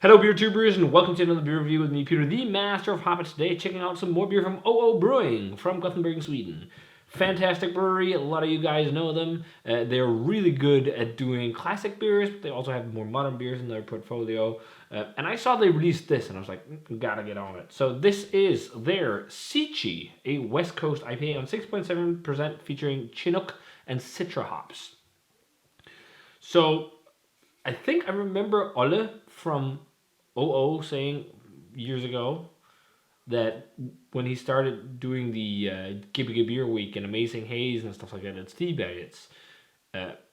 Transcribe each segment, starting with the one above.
Hello beer tubers and welcome to another beer review with me, Peter, the master of hoppets. Today checking out some more beer from OO Brewing from Göteborg, Sweden. Fantastic brewery, a lot of you guys know them. They're really good at doing classic beers, but they also have more modern beers in their portfolio. And I saw they released this and I was like, gotta get on it. So this is their Cichi, a West Coast IPA on 6.7% featuring Chinook and Citra hops. So I think I remember Ole from OO saying years ago that when he started doing the Gibbige Beer Week and Amazing Haze and stuff like that at Steve Baggett's,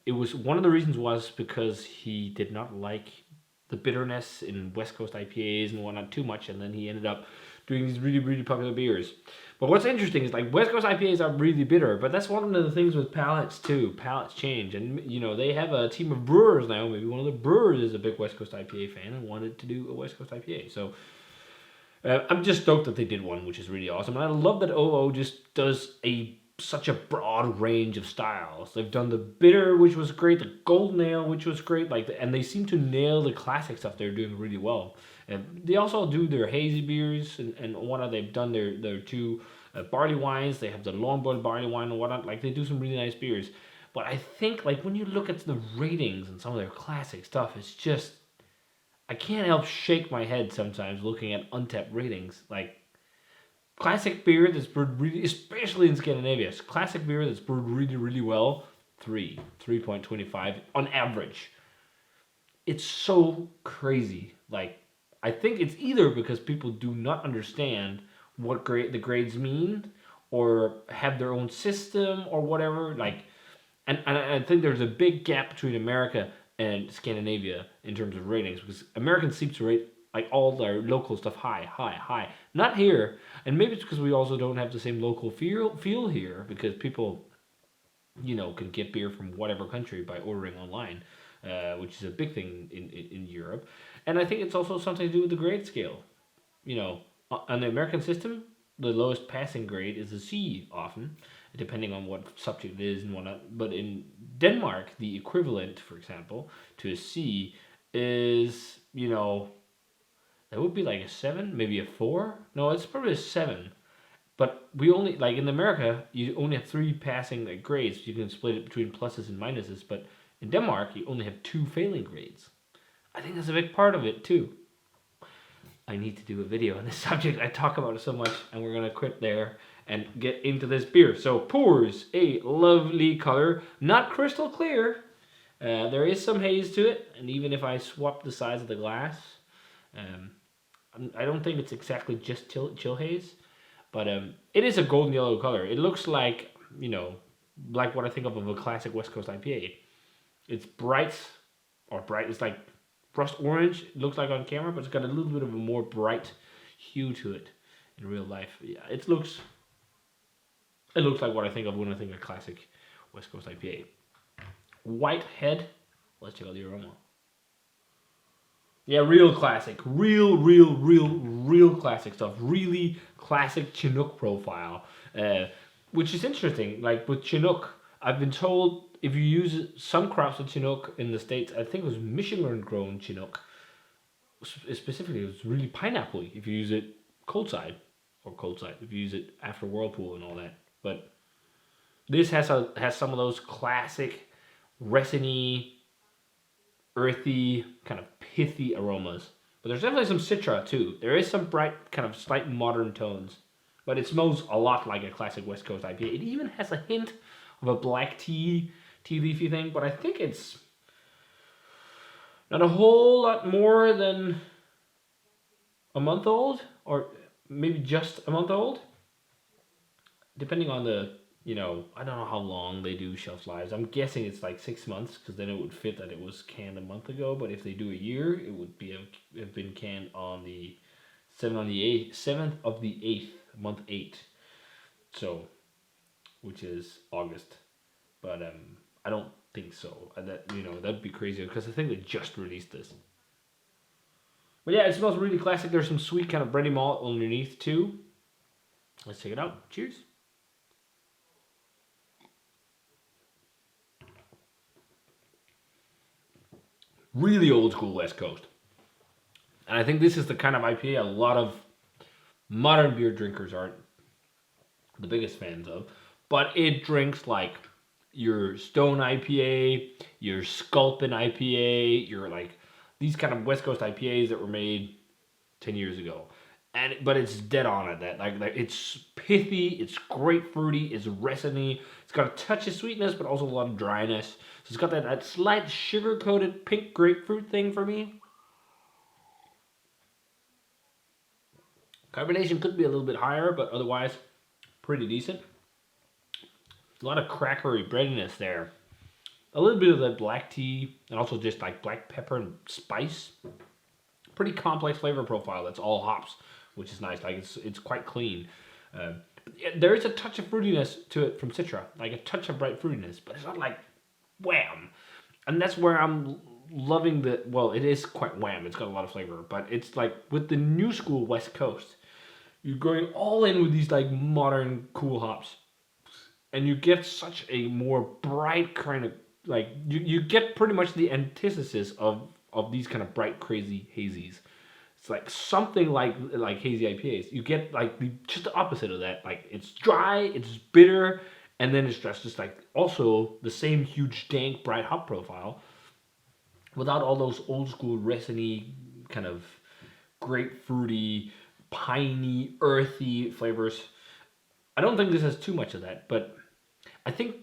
it was one of the reasons was because he did not like the bitterness in West Coast IPAs and whatnot too much, and then he ended up doing these really, really popular beers. But what's interesting is like West Coast IPAs are really bitter, but that's one of the things with palates too. Palates change, and they have a team of brewers now. Maybe one of the brewers is a big West Coast IPA fan and wanted to do a West Coast IPA. So I'm just stoked that they did one, which is really awesome. And I love that OO just does such a broad range of styles. They've done the bitter, which was great, the golden ale, which was great, and they seem to nail the classic stuff. They're doing really well. And they also do their hazy beers and whatnot. They've done their two barley wines. They have the long boiled barley wine and whatnot. Like, they do some really nice beers. But I think, like, when you look at the ratings and some of their classic stuff, it's just, I can't help shake my head sometimes looking at Untappd ratings. Like, classic beer that's brewed really, especially in Scandinavia, classic beer that's brewed really, really well, 3.25 on average. It's so crazy. Like, I think it's either because people do not understand what the grades mean, or have their own system or whatever. Like, and I think there's a big gap between America and Scandinavia in terms of ratings, because Americans seem to rate like all their local stuff high. Not here, and maybe it's because we also don't have the same local feel here, because people, can get beer from whatever country by ordering online, which is a big thing in Europe. And I think it's also something to do with the grade scale. On the American system, the lowest passing grade is a C often, depending on what subject it is and whatnot. But in Denmark, the equivalent, for example, to a C is, that would be like a 7, maybe a 4. No, it's probably a 7. But we only, like in America, you only have 3 passing grades. You can split it between pluses and minuses. But in Denmark, you only have 2 failing grades. I think that's a big part of it too. I need to do a video on this subject. I talk about it so much, and we're going to quit there and get into this beer. So, pours a lovely color, not crystal clear. There is some haze to it, and even if I swap the size of the glass, I don't think it's exactly just chill haze, but it is a golden yellow color. It looks like, like what I think of a classic West Coast IPA. It's bright, it's like rust orange, it looks like on camera, but it's got a little bit of a more bright hue to it in real life. Yeah, it looks like what I think of when I think of classic West Coast IPA. White head. Let's check out the aroma. Yeah, real classic. Real classic stuff. Really classic Chinook profile. Which is interesting. Like with Chinook, I've been told if you use some crops of Chinook in the States, I think it was Michigan grown Chinook, specifically, it was really pineapple if you use it cold side, if you use it after Whirlpool and all that. But this has some of those classic resiny, earthy, kind of pithy aromas. But there's definitely some citra too. There is some bright, kind of slight modern tones. But it smells a lot like a classic West Coast IPA. It even has a hint of a black tea leafy thing, but I think it's not a whole lot more than a month old, or maybe just a month old, depending on the, I don't know how long they do shelf lives. I'm guessing it's like 6 months, because then it would fit that it was canned a month ago. But if they do a year, it would have been canned on the 7th of the 8th, month 8. So, which is August. But I don't think so. That'd be crazy, because I think they just released this. But yeah, it smells really classic. There's some sweet kind of bready malt underneath too. Let's check it out. Cheers. Really old school West Coast. And I think this is the kind of IPA a lot of modern beer drinkers aren't the biggest fans of. But it drinks like your Stone IPA, your Sculpin IPA, your like these kind of West Coast IPAs that were made 10 years ago. But it's dead on at that. Like it's pithy, it's grapefruity, it's resiny. It's got a touch of sweetness, but also a lot of dryness. So it's got that slight sugar-coated pink grapefruit thing for me. Carbonation could be a little bit higher, but otherwise pretty decent. A lot of crackery breadiness there. A little bit of that black tea, and also just like black pepper and spice. Pretty complex flavor profile. That's all hops, which is nice. Like it's quite clean. There is a touch of fruitiness to it from Citra, like a touch of bright fruitiness, but it's not like wham. And that's where I'm loving the. Well, it is quite wham. It's got a lot of flavor, but it's like with the new school West Coast, you're going all in with these like modern cool hops, and you get such a more bright kind of like you get pretty much the antithesis of these kind of bright, crazy hazies. It's like something like hazy IPAs. You get like just the opposite of that. Like it's dry, it's bitter, and then it's just like also the same huge dank, bright hop profile, without all those old school resiny kind of grapefruity, piney, earthy flavors. I don't think this has too much of that, but I think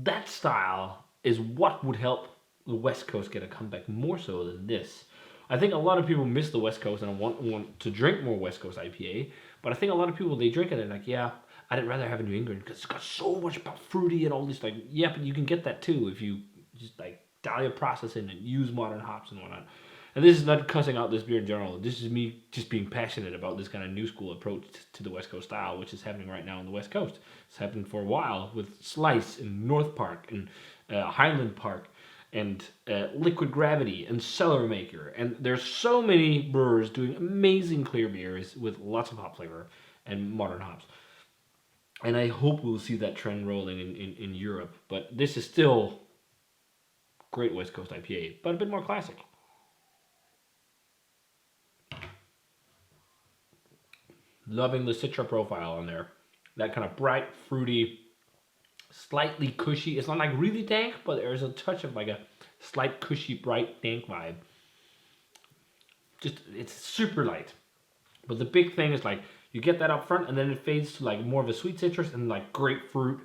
that style is what would help the West Coast get a comeback more so than this. I think a lot of people miss the West Coast and want to drink more West Coast IPA, but I think a lot of people, they drink it and like, yeah, I'd rather have a New England because it's got so much fruity and all this, like, yeah, but you can get that too if you just like dial your process in and use modern hops and whatnot. And this is not cussing out this beer in general. This is me just being passionate about this kind of new school approach to the West Coast style, which is happening right now on the West Coast. It's happened for a while with Slice and North Park and Highland Park and Liquid Gravity and Cellar Maker. And there's so many brewers doing amazing clear beers with lots of hop flavor and modern hops. And I hope we'll see that trend rolling in Europe. But this is still great West Coast IPA, but a bit more classic. Loving the Citra profile on there. That kind of bright, fruity, slightly cushy. It's not like really dank, but there's a touch of like a slight cushy, bright, dank vibe. Just, it's super light. But the big thing is like, you get that up front and then it fades to like more of a sweet citrus and like grapefruit,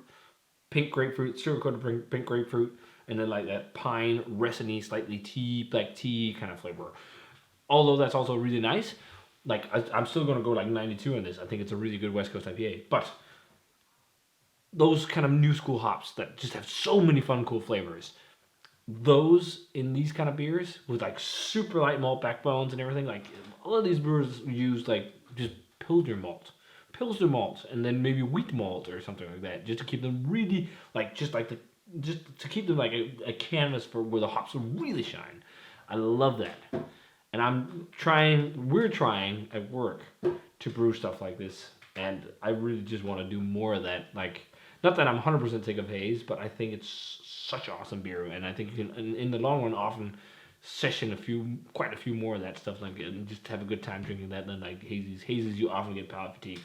pink grapefruit, sugar-coated pink grapefruit, and then like that pine, resiny, slightly black tea kind of flavor. Although that's also really nice. Like, I'm still going to go like 92 on this. I think it's a really good West Coast IPA. But those kind of new school hops that just have so many fun, cool flavors, those in these kind of beers with like super light malt backbones and everything, like all of these brewers use like just Pilsner malt, and then maybe wheat malt or something like that, just to keep them really like just to keep them like a canvas for where the hops will really shine. I love that. And we're trying at work to brew stuff like this. And I really just want to do more of that. Like, not that I'm 100% sick of haze, but I think it's such awesome beer. And I think you can, in the long run, often session quite a few more of that stuff, like, and just have a good time drinking that than like hazies. Hazies, you often get palate fatigue.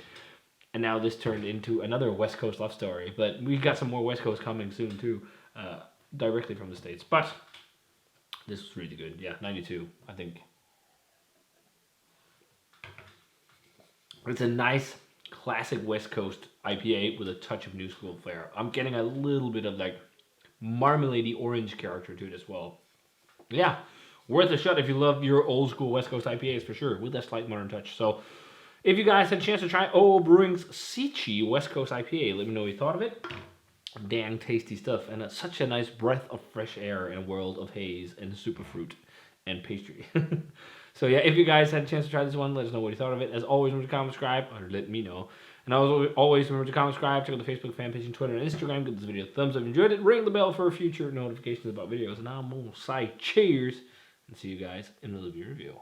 And now this turned into another West Coast love story. But we got some more West Coast coming soon, too, directly from the States. But this was really good. Yeah, 92, I think. It's a nice, classic West Coast IPA with a touch of new school flair. I'm getting a little bit of like marmalade-y orange character to it as well. Yeah, worth a shot if you love your old school West Coast IPAs for sure, with that slight modern touch. So, if you guys had a chance to try Brewing's Cichi West Coast IPA, let me know what you thought of it. Dang tasty stuff, and such a nice breath of fresh air in a world of haze and superfruit and pastry. So yeah, if you guys had a chance to try this one, let us know what you thought of it. As always, remember to comment, subscribe, or let me know. And always remember to comment, subscribe, check out the Facebook fan page and Twitter and Instagram. Give this video a thumbs up if you enjoyed it. Ring the bell for future notifications about videos. And I'm going to say cheers and see you guys in another beer review.